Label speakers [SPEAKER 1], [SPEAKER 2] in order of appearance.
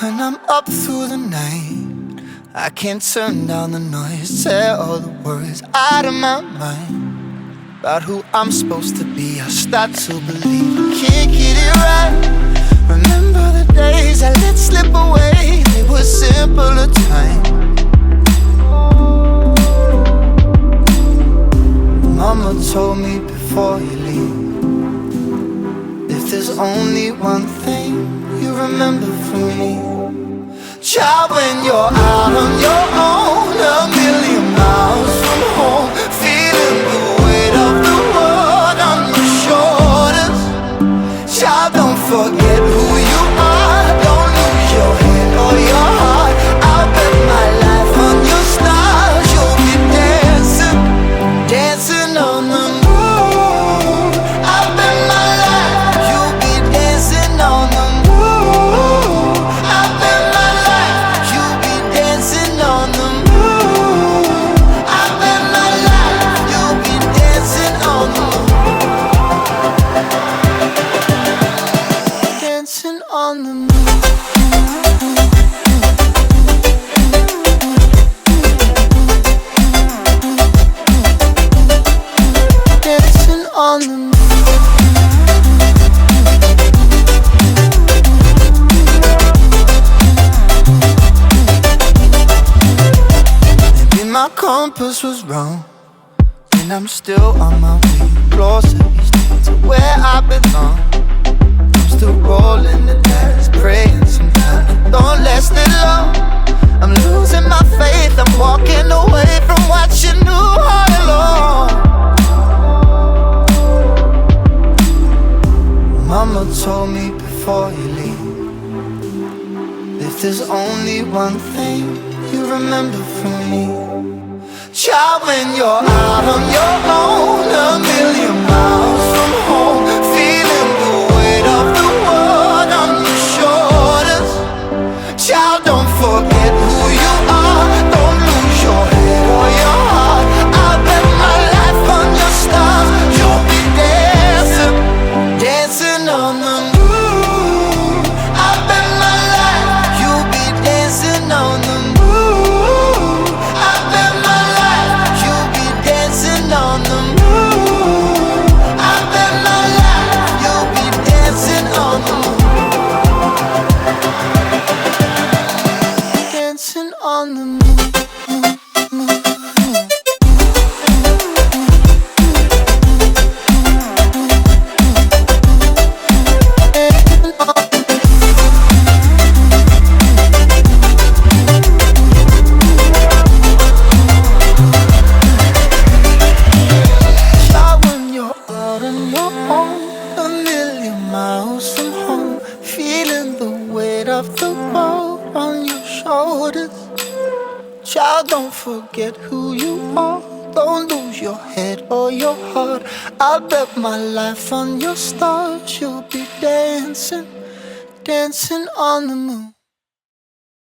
[SPEAKER 1] When I'm up through the night, I can't turn down the noise. Say all the words out of my mind about who I'm supposed to be. I start to believe I can't get it right. Remember the days I let slip away. They were simpler times. Mama told me before you leave, if there's only one thing you remember from me, child, when you're out on your own, a million miles from home, feeling the weight of the world on your shoulders. Child, don't forget who you are. Don't lose your head or your heart. I'll bet my life on your stars. You'll be dancing, dancing on the moon. I'll bet my life you'll be dancing on the moon. I'll bet my life you'll be dancing on the moon. I'll bet my life you'll be dancing on the moon. Dancing on the moon. Dancing on the moon. Maybe my compass was wrong, and I'm still on my way closer each day to where I belong. I'm still rolling the dice, praying sometimes it don't last that long. I'm losing my faith, I'm walking away from what you knew all along. Mama told me before you leave, if there's only one thing you remember from me, child, when you're out on your own, a million miles from home, feeling the weight of the world on your shoulders. Child, don't forget who you are. Don't lose your head or your heart. I'll bet my life on your stars. You'll be dancing, dancing on the moon. I'll bet my life you'll be dancing on the moon. I'll bet my life you'll be dancing on the moon. I'll bet my life you'll be dancing on the moon. Dancing on the moon. Child, when you're out on your own, a million miles from home, feeling the weight of the world on your shoulders. Child, don't forget who you are. Don't lose your head or your heart. I'll bet my life on your stars. You'll be dancing, dancing on the moon.